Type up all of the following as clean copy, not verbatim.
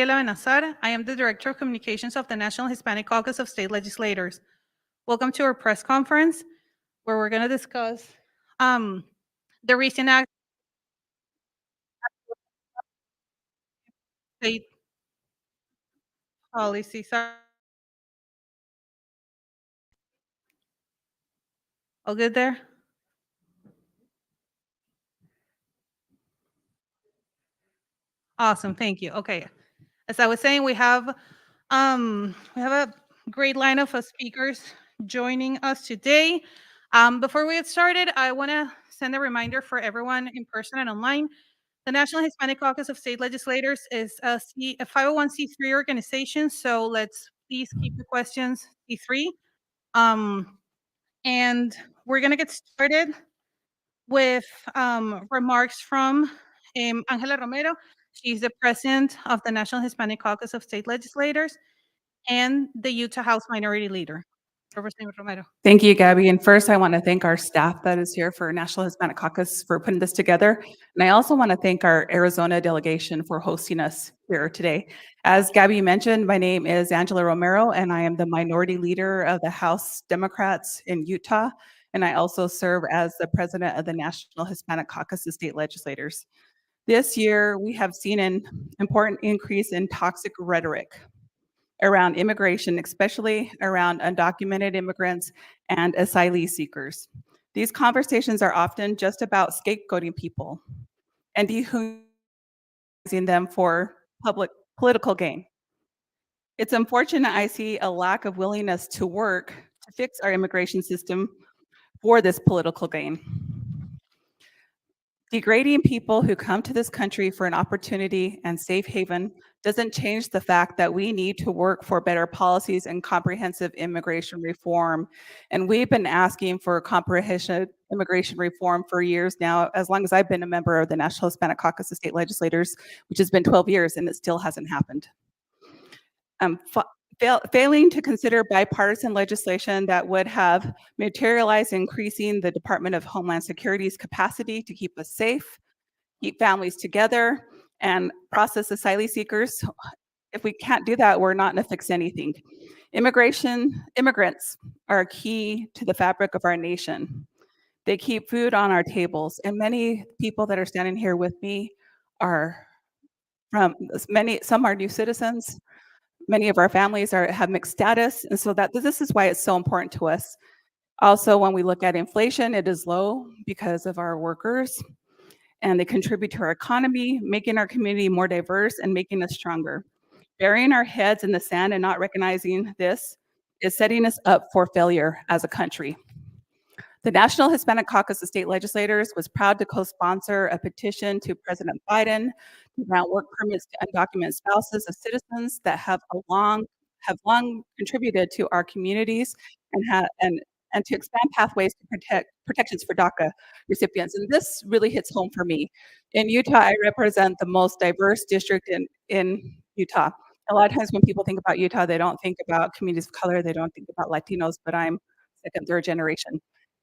I am the Director of Communications of the National Hispanic Caucus of State Legislators. Welcome to our press conference, where we're going to discuss the recent state policies. All good there? Awesome, thank you. Okay, as I was saying, we have a great lineup of speakers joining us today. Before we get started, I want to send a reminder for everyone in person and online. The National Hispanic Caucus of State Legislators is a 501c3 organization, so let's please keep the questions C3. And we're going to get started with remarks from Angela Romero. She's the president of the National Hispanic Caucus of State Legislators and the Utah House Minority Leader. Representative Romero. Thank you, Gabby. And first, I want to thank our staff that is here for National Hispanic Caucus for putting this together. And I also want to thank our Arizona delegation for hosting us here today. As Gabby mentioned, my name is Angela Romero, and I am the minority leader of the House Democrats in Utah. And I also serve as the president of the National Hispanic Caucus of State Legislators. This year, we have seen an important increase in toxic rhetoric around immigration, especially around undocumented immigrants and asylee seekers. These conversations are often just about scapegoating people and dehumanizing them for public political gain. It's unfortunate I see a lack of willingness to work to fix our immigration system for this political gain. Degrading people who come to this country for an opportunity and safe haven doesn't change the fact that we need to work for better policies and comprehensive immigration reform. And we've been asking for comprehensive immigration reform for years now, as long as I've been a member of the National Hispanic Caucus of State Legislators, which has been 12 years, and it still hasn't happened. Failing to consider bipartisan legislation that would have materialized increasing the Department of Homeland Security's capacity to keep us safe, keep families together, and process asylee seekers. If we can't do that, we're not going to fix anything. Immigrants are key to the fabric of our nation. They keep food on our tables, and many people that are standing here with me are some are new citizens. Many of our families have mixed status, and so this is why it's so important to us. Also, when we look at inflation, it is low because of our workers, and they contribute to our economy, making our community more diverse and making us stronger. Burying our heads in the sand and not recognizing this is setting us up for failure as a country. The National Hispanic Caucus of State Legislators was proud to co-sponsor a petition to President Biden to grant work permits to undocumented spouses of citizens that have long contributed to our communities and to expand pathways to protections for DACA recipients. And this really hits home for me. In Utah, I represent the most diverse district in Utah. A lot of times when people think about Utah, they don't think about communities of color, they don't think about Latinos, but I'm second, third generation.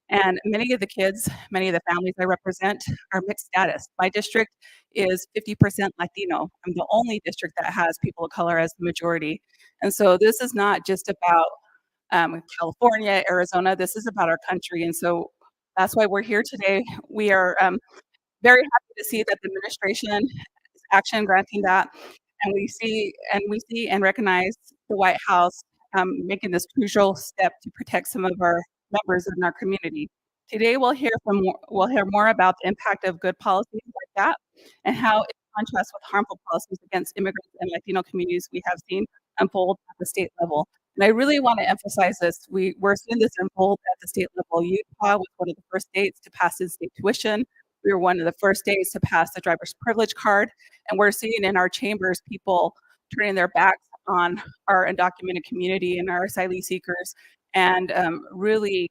And many of the kids, many of the families I represent are mixed status. My district is 50% Latino. I'm the only district that has people of color as the majority. And so this is not just about California, Arizona, this is about our country. And so that's why we're here today. We are very happy to see that the administration is action granting that. And we see and recognize the White House making this crucial step to protect some of our members in our community. Today, we'll hear more about the impact of good policies like that and how it contrasts with harmful policies against immigrants and Latino communities we have seen unfold at the state level. And I really want to emphasize this. We're seeing this unfold at the state level. Utah was one of the first states to pass in-state tuition. We were one of the first states to pass the driver's privilege card. And we're seeing in our chambers people turning their backs on our undocumented community and our asylee seekers and really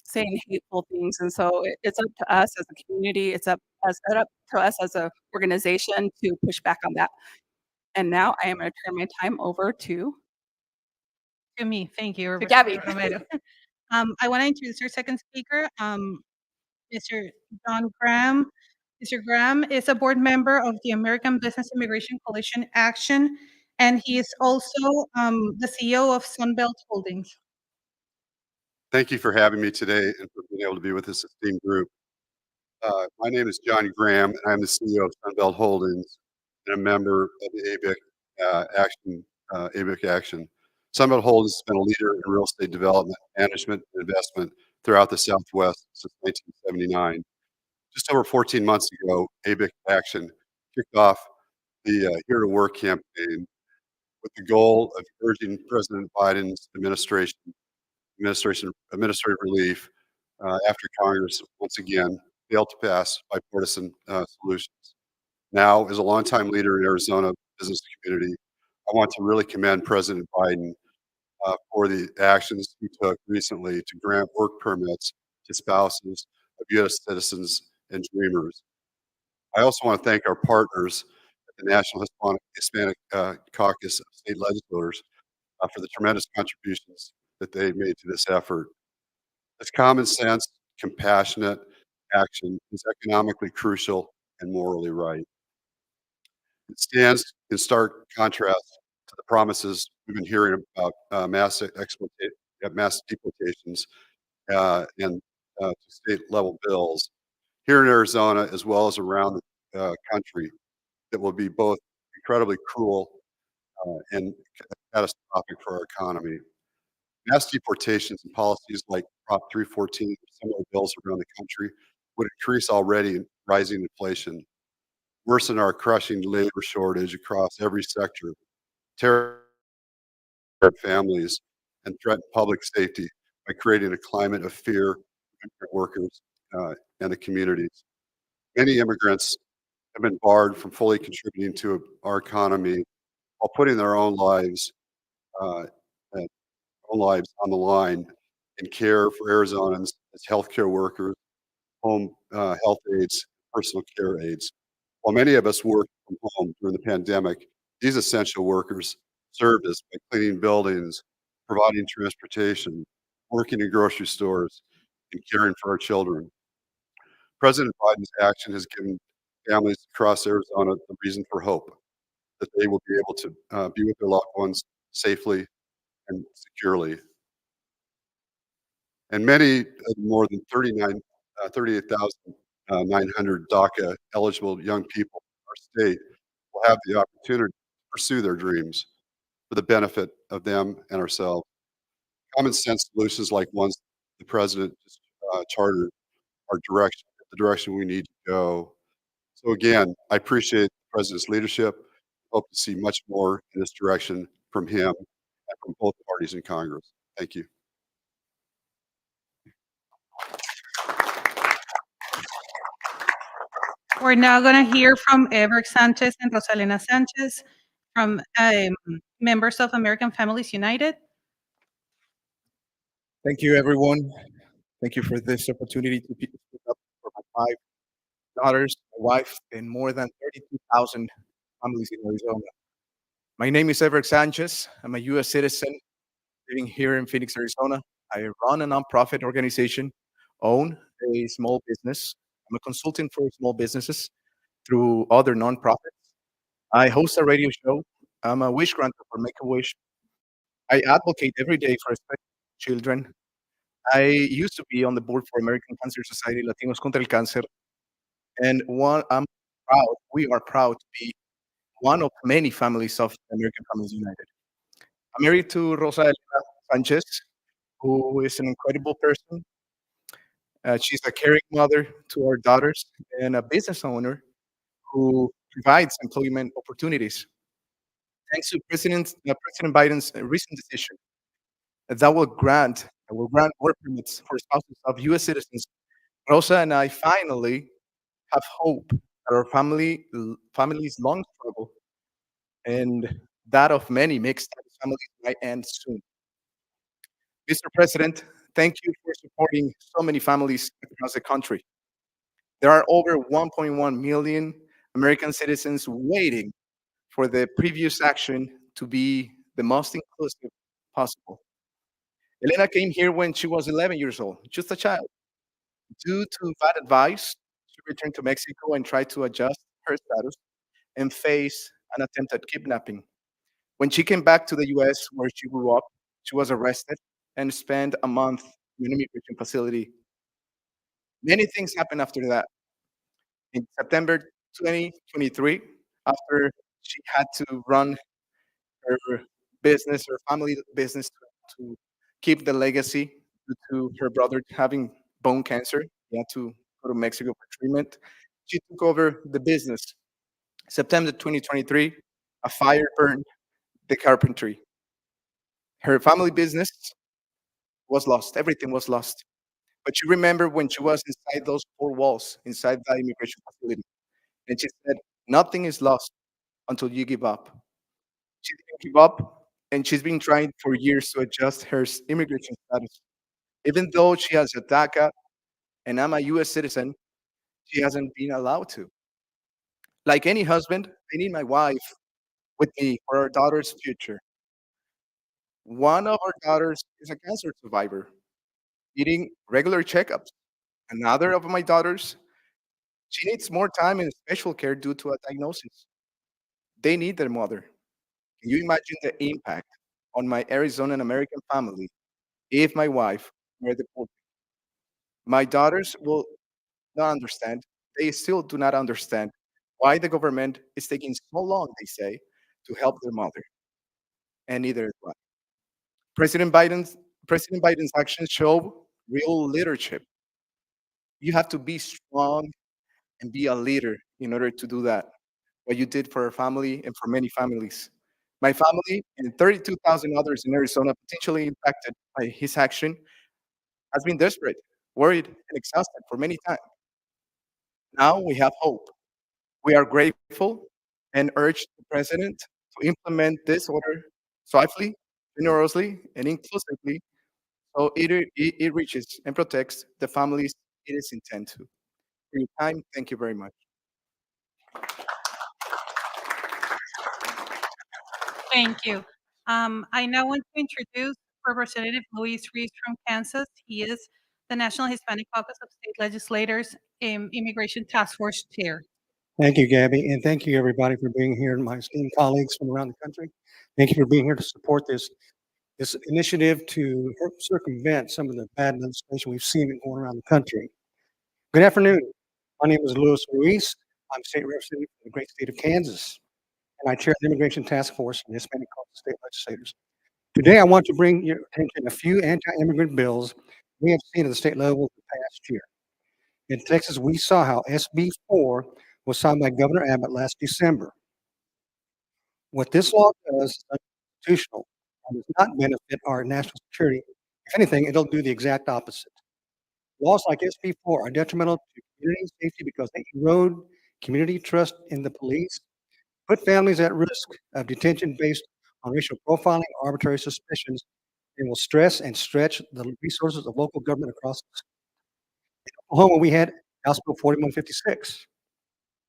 saying hateful things. And so it's up to us as a community, it's up to us as an organization to push back on that. And now I am going to turn my time over to me. Thank you, Gabby. Romero. I want to introduce our second speaker, Mr. John Graham. Mr. Graham is a board member of the American Business Immigration Coalition Action, and he is also the CEO of Sunbelt Holdings. Thank you for having me today and for being able to be with this esteemed group. My name is John Graham, and I'm the CEO of Sunbelt Holdings and a member of the ABIC Action. Sunbelt Holdings has been a leader in real estate development, management, and investment throughout the Southwest since 1979. Just over 14 months ago, ABIC Action kicked off the Here to Work campaign with the goal of urging President Biden's administrative relief after Congress once again failed to pass bipartisan solutions. Now, as a longtime leader in Arizona business community, I want to really commend President Biden for the actions he took recently to grant work permits to spouses of U.S. citizens and dreamers. I also want to thank our partners at the National Hispanic Caucus of State Legislators for the tremendous contributions that they made to this effort. This common sense, compassionate action is economically crucial and morally right. It stands in stark contrast to the promises we've been hearing about mass deportations and to state-level bills here in Arizona as well as around the country that will be both incredibly cruel and catastrophic for our economy. Mass deportations and policies like Prop 314 and similar bills around the country would increase already rising inflation, worsen our crushing labor shortage across every sector, tear families, and threaten public safety by creating a climate of fear for workers and the communities. Many immigrants have been barred from fully contributing to our economy while putting their uh, own lives on the line in care for Arizonans as healthcare workers, home health aides, personal care aides. While many of us worked from home during the pandemic, these essential workers served us by cleaning buildings, providing transportation, working in grocery stores, and caring for our children. President Biden's action has given families across Arizona the reason for hope that they will be able to be with their loved ones safely and securely. And many of the more than 38,900 DACA eligible young people in our state will have the opportunity to pursue their dreams for the benefit of them and ourselves. Common sense solutions like ones the president just chartered are the direction we need to go. So again, I appreciate the president's leadership. Hope to see much more in this direction from him and from both parties in Congress. Thank you. We're now going to hear from Everett Sanchez and Rosalena Sanchez from members of American Families United. Thank you, everyone. Thank you for this opportunity to speak up for my 5 daughters, my wife, and more than 32,000 families in Arizona. My name is Everett Sanchez. I'm a U.S. citizen living here in Phoenix, Arizona. I run a nonprofit organization, own a small business. I'm a consultant for small businesses through other nonprofits. I host a radio show. I'm a wish granter for Make-A-Wish. I advocate every day for respect for children. I used to be on the board for American Cancer Society, Latinos contra el Cáncer, and we are proud to be one of many families of American Families United. I'm married to Rosa Elena Sanchez, who is an incredible person. She's a caring mother to our daughters and a business owner who provides employment opportunities. Thanks to President Biden's recent decision that will grant work permits for spouses of U.S. citizens, Rosa and I finally have hope that our family's long struggle and that of many mixed families might end soon. Mr. President, thank you for supporting so many families across the country. There are over 1.1 million American citizens waiting for the previous action to be the most inclusive possible. Elena came here when she was 11 years old, just a child. Due to bad advice, she returned to Mexico and tried to adjust her status and face an attempted kidnapping. When she came back to the US, where she grew up, she was arrested and spent a month in an immigration facility. Many things happened after that. In September 2023, after she had to run her business, her family business, to keep the legacy due to her brother having bone cancer. He had to go to Mexico for treatment. She took over the business. September 2023, a fire burned the carpentry. Her family business was lost. Everything was lost. But she remembered when she was inside those four walls, inside that immigration facility. And she said, nothing is lost until you give up. She didn't give up, and she's been trying for years to adjust her immigration status. Even though she has a DACA and I'm a US citizen, she hasn't been allowed to. Like any husband, I need my wife with me for our daughter's future. One of our daughters is a cancer survivor, needing regular checkups. Another of my daughters, she needs more time in special care due to a diagnosis. They need their mother. Can you imagine the impact on my Arizona and American family if my wife were deported? My daughters will not understand. They still do not understand why the government is taking so long, they say, to help their mother, and neither do I. President Biden's President Biden's actions show real leadership. You have to be strong and be a leader in order to do that. What you did for our family and for many families. My family and 32,000 others in Arizona potentially impacted by his action has been desperate, worried, and exhausted for many times. Now we have hope. We are grateful and urge the president to implement this order swiftly, generously, and inclusively so it reaches and protects the families it is intended to. For your time, thank you very much. Thank you. I now want to introduce Representative Luis Reese from Kansas. He is the National Hispanic Caucus of State Legislators Immigration Task Force Chair. Thank you, Gabby, and thank you, everybody, for being here, and my esteemed colleagues from around the country. Thank you for being here to support this initiative to circumvent some of the bad legislation we've seen going around the country. Good afternoon. My name is Luis Ruiz. I'm state representative for the great state of Kansas, and I chair the Immigration Task Force in the Hispanic Caucus of State Legislators. Today, I want to bring your attention a few anti-immigrant bills we have seen at the state level the past year. In Texas, we saw how SB 4 was signed by Governor Abbott last December. What this law does is unconstitutional and does not benefit our national security. If anything, it'll do the exact opposite. Laws like SB 4 are detrimental to community safety because they erode community trust in the police, put families at risk of detention based on racial profiling or arbitrary suspicions, and will stress and stretch the resources of local government across the state. In Oklahoma, we had House Bill 4156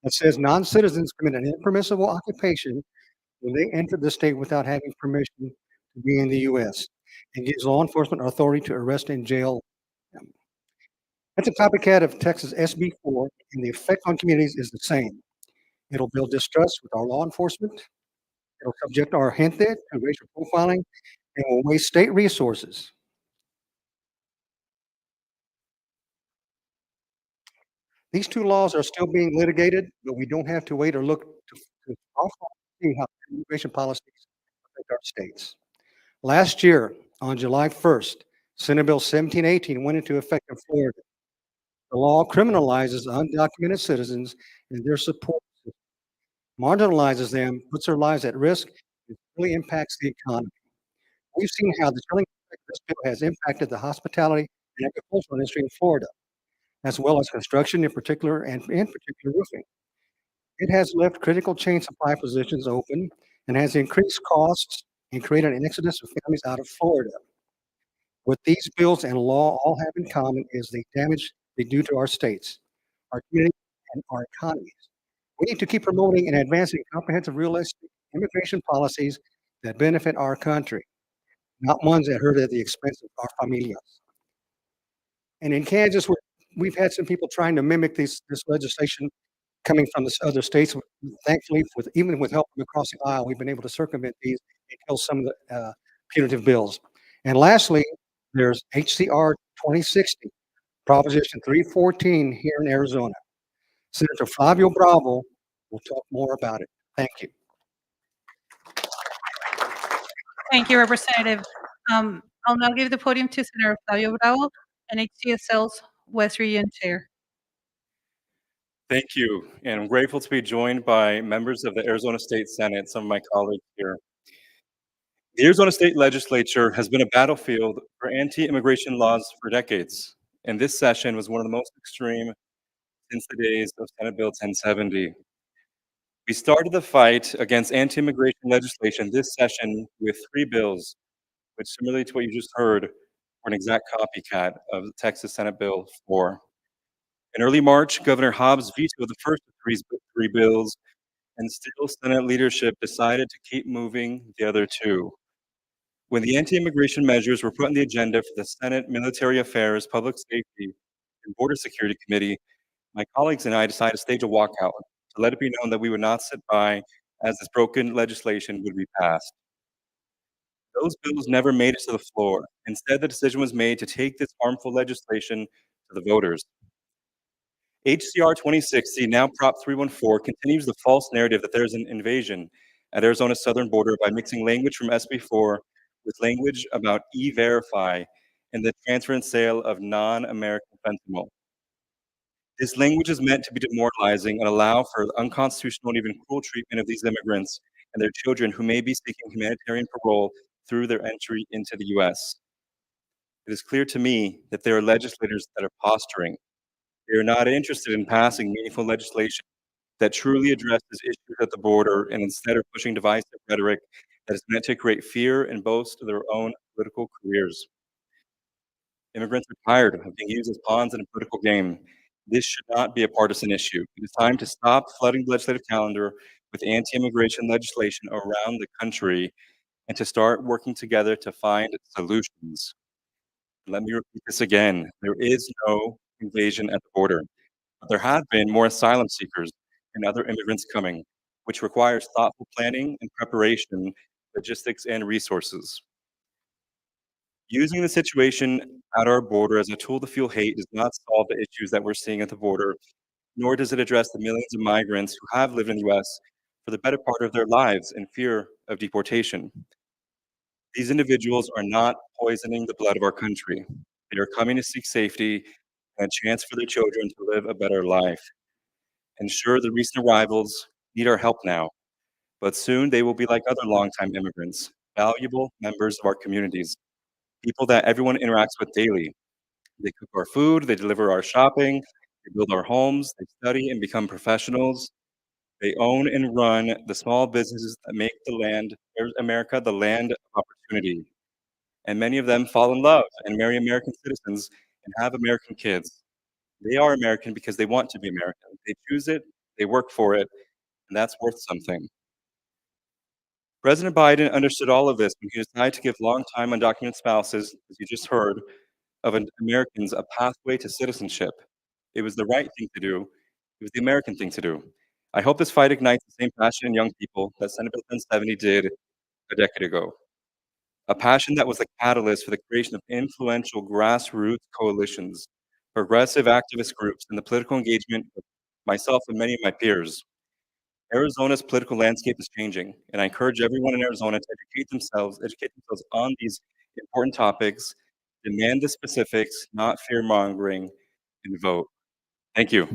that says non-citizens commit an impermissible occupation when they enter the state without having permission to be in the U.S. and gives law enforcement authority to arrest and jail them. That's a copycat of Texas SB 4, and the effect on communities is the same. It'll build distrust with our law enforcement. It'll subject our gente to racial profiling and will waste state resources. These two laws are still being litigated, but we don't have to wait or look to see how immigration policies affect our states. Last year, on July 1st, Senate Bill 1718 went into effect in Florida. The law criminalizes undocumented citizens and their support, marginalizes them, puts their lives at risk, and really impacts the economy. We've seen how the chilling effect of this bill has impacted the hospitality and agricultural industry in Florida, as well as construction in particular, and in particular roofing. It has left critical chain supply positions open and has increased costs and created an exodus of families out of Florida. What these bills and law all have in common is the damage they do to our states, our communities, and our economies. We need to keep promoting and advancing comprehensive, realistic immigration policies that benefit our country, not ones that hurt at the expense of our familias. And in Kansas, we're we've had some people trying to mimic this legislation coming from this other states. Thankfully, even with help from across the aisle, we've been able to circumvent these and kill some of the punitive bills. And lastly, there's HCR 2060, Proposition 314 here in Arizona. Senator Flavio Bravo will talk more about it. Thank you. Thank you, Representative. I'll now give the podium to Senator Flavio Bravo, NHCSL's West Region Chair. Thank you, and I'm grateful to be joined by members of the Arizona State Senate, some of my colleagues here. The Arizona State Legislature has been a battlefield for anti-immigration laws for decades, and this session was one of the most extreme since the days of Senate Bill 1070. We started the fight against anti-immigration legislation this session with 3 bills, which similarly to what you just heard, were an exact copycat of the Texas Senate Bill 4. In early March, Governor Hobbs vetoed the first of 3 bills, and still Senate leadership decided to keep moving the other 2. When the anti-immigration measures were put on the agenda for the Senate Military Affairs, Public Safety, and Border Security Committee, my colleagues and I decided to stage a walkout to let it be known that we would not sit by as this broken legislation would be passed. Those bills never made it to the floor. Instead, the decision was made to take this harmful legislation to the voters. HCR 2060, now Prop 314, continues the false narrative that there's an invasion at Arizona's southern border by mixing language from SB 4 with language about E-Verify and the transfer and sale of non-American fentanyl. This language is meant to be demoralizing and allow for unconstitutional and even cruel treatment of these immigrants and their children who may be seeking humanitarian parole through their entry into the U.S. It is clear to me that there are legislators that are posturing. They are not interested in passing meaningful legislation that truly addresses issues at the border and instead are pushing divisive rhetoric that is meant to create fear and boast of their own political careers. Immigrants are tired of being used as pawns in a political game. This should not be a partisan issue. It is time to stop flooding the legislative calendar with anti-immigration legislation around the country and to start working together to find solutions. Let me repeat this again. There is no invasion at the border, but there have been more asylum seekers and other immigrants coming, which requires thoughtful planning and preparation, logistics, and resources. Using the situation at our border as a tool to fuel hate does not solve the issues that we're seeing at the border, nor does it address the millions of migrants who have lived in the U.S. for the better part of their lives in fear of deportation. These individuals are not poisoning the blood of our country. They are coming to seek safety and a chance for their children to live a better life. And sure, the recent arrivals need our help now, but soon they will be like other longtime immigrants, valuable members of our communities, people that everyone interacts with daily. They cook our food, they deliver our shopping, they build our homes, they study and become professionals. They own and run the small businesses that make America the land of opportunity. And many of them fall in love and marry American citizens and have American kids. They are American because they want to be American. They choose it, they work for it, and that's worth something. President Biden understood all of this when he decided to give long-time undocumented spouses, as you just heard, of Americans a pathway to citizenship. It was the right thing to do. It was the American thing to do. I hope this fight ignites the same passion in young people that Senate Bill 1070 did a decade ago. A passion that was the catalyst for the creation of influential grassroots coalitions, progressive activist groups, and the political engagement of myself and many of my peers. Arizona's political landscape is changing, and I encourage everyone in Arizona to educate themselves on these important topics, demand the specifics, not fear-mongering, and vote. Thank you.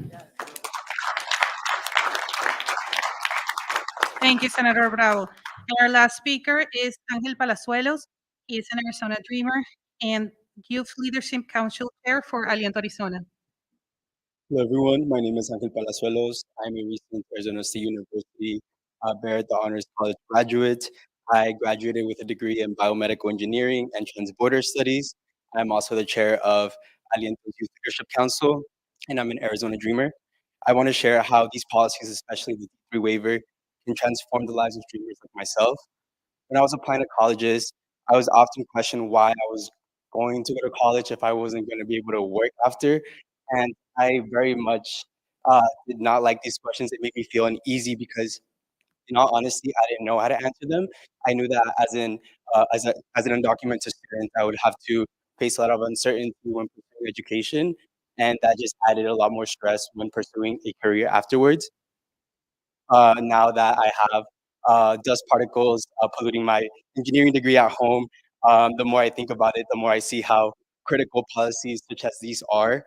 Thank you, Senator Bravo. And our last speaker is Angel Palazuelos. He is an Arizona Dreamer and Youth Leadership Council Chair for Aliento Arizona. Hello, everyone. My name is Angel Palazuelos. I'm a recent Arizona State University Merit Honors College graduate. I graduated with a degree in biomedical engineering and transborder studies. I'm also the chair of Aliento's Youth Leadership Council, and I'm an Arizona Dreamer. I want to share how these policies, especially the D3 waiver, can transform the lives of dreamers like myself. When I was applying to colleges, I was often questioned why I was going to go to college if I wasn't going to be able to work after. And I very much did not like these questions. It made me feel uneasy because, in all honesty, I didn't know how to answer them. I knew that as an undocumented student, I would have to face a lot of uncertainty when pursuing education, and that just added a lot more stress when pursuing a career afterwards. Now that I have dust particles polluting my engineering degree at home, the more I think about it, the more I see how critical policies such as these are.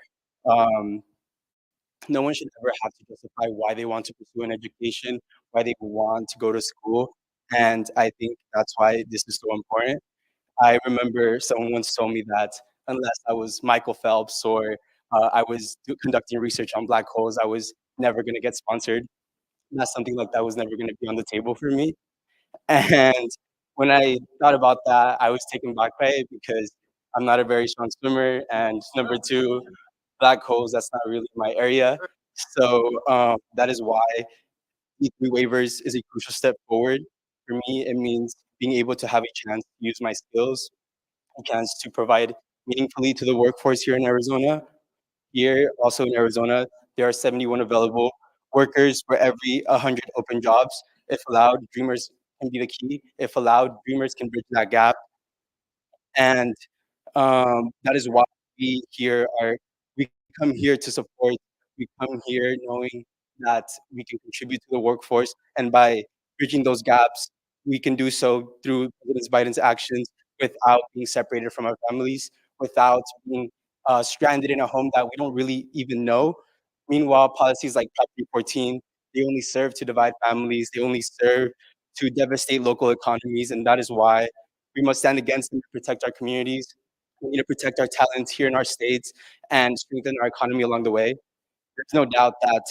Um, no one should ever have to justify why they want to pursue an education, why they want to go to school, and I think that's why this is so important. I remember someone once told me that unless I was Michael Phelps or I was conducting research on black holes, I was never going to get sponsored. That's something like that was never going to be on the table for me. And when I thought about that, I was taken back by it because I'm not a very strong swimmer, and number two, black holes, that's not really my area. So that is why E3 waivers is a crucial step forward. For me, it means being able to have a chance to use my skills, a chance to provide meaningfully to the workforce here in Arizona. Here, also in Arizona, there are 71 available workers for every 100 open jobs. If allowed, dreamers can be the key. If allowed, dreamers can bridge that gap. And that is why we come here to support. We come here knowing that we can contribute to the workforce, and by bridging those gaps, we can do so through President Biden's actions without being separated from our families, without being stranded in a home that we don't really even know. Meanwhile, policies like Prop 314, they only serve to divide families, they only serve to devastate local economies, and that is why we must stand against them to protect our communities. We need to protect our talents here in our states and strengthen our economy along the way. There's no doubt that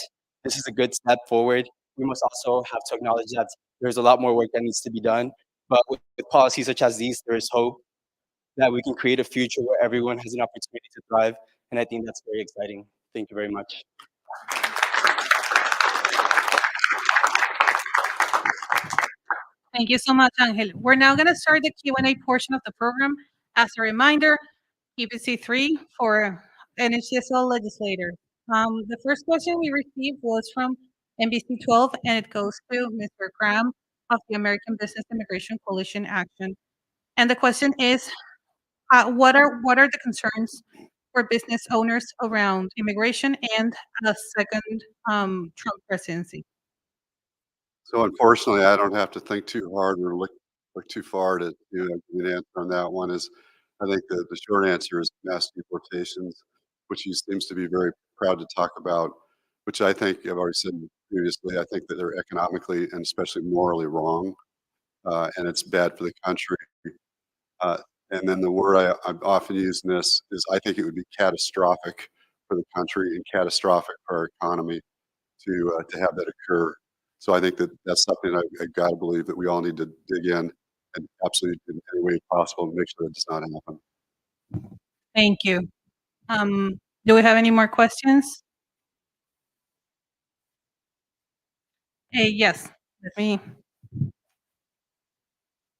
this is a good step forward. We must also have to acknowledge that there's a lot more work that needs to be done. But with policies such as these, there is hope that we can create a future where everyone has an opportunity to thrive. And I think that's very exciting. Thank you very much. Thank you so much, Angel. We're now going to start the Q&A portion of the program. As a reminder, keep it C3 for NHCSL legislator. The first question we received was from NBC 12, and it goes to Mr. Graham of the American Business Immigration Coalition Action. And the question is, what are the concerns for business owners around immigration and a second Trump presidency? So unfortunately, I don't have to think too hard or look too far to, give an answer on that one. I think the short answer is mass deportations, which he seems to be very proud to talk about, which I think I've already said previously. I think that they're economically and especially morally wrong, and it's bad for the country. And then the word I've often used in this is I think it would be catastrophic for the country and catastrophic for our economy to have that occur. So I think that that's something I got to believe that we all need to dig in and absolutely in any way possible make sure that does not happen. Thank you. Do we have any more questions? Yes, let me. I don't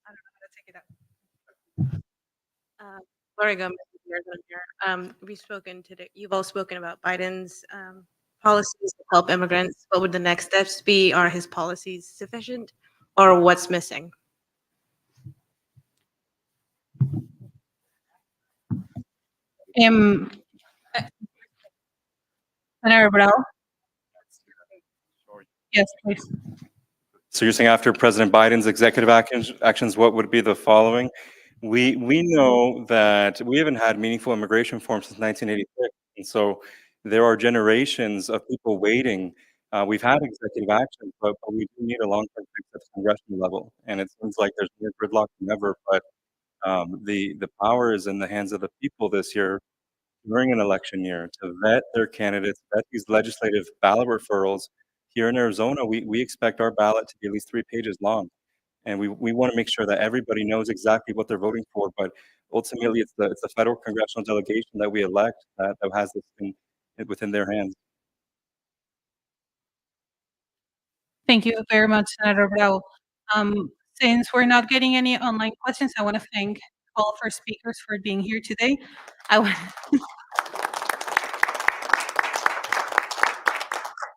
know how to take it out. Laura Gomez, we've spoken today. You've all spoken about Biden's policies to help immigrants. What would the next steps be? Are his policies sufficient, or what's missing? Senator Bravo? Yes, please. So you're saying after President Biden's executive actions, what would be the following? We know that we haven't had meaningful immigration reform since 1986, and so there are generations of people waiting. We've had executive action, but we do need a long-term fix at the congressional level, and it seems like there's more gridlock than ever. But the power is in the hands of the people this year during an election year to vet their candidates, vet these legislative ballot referrals. Here in Arizona, we expect our ballot to be at least 3 pages long. And we want to make sure that everybody knows exactly what they're voting for. But ultimately, it's the federal congressional delegation that we elect that has this within their hands. Thank you very much, Senator Bravo. Since we're not getting any online questions, I want to thank all of our speakers for being here today.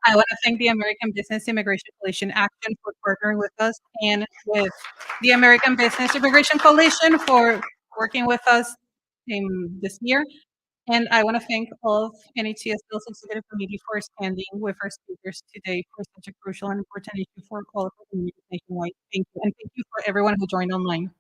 I want to thank the American Business Immigration Coalition Action for partnering with us, and with the American Business Immigration Coalition for working with us in this year. And I want to thank all of NHCSL's Executive Committee for standing with our speakers today for such a crucial and important issue for all of our communities nationwide. Thank you. And thank you for everyone who joined online.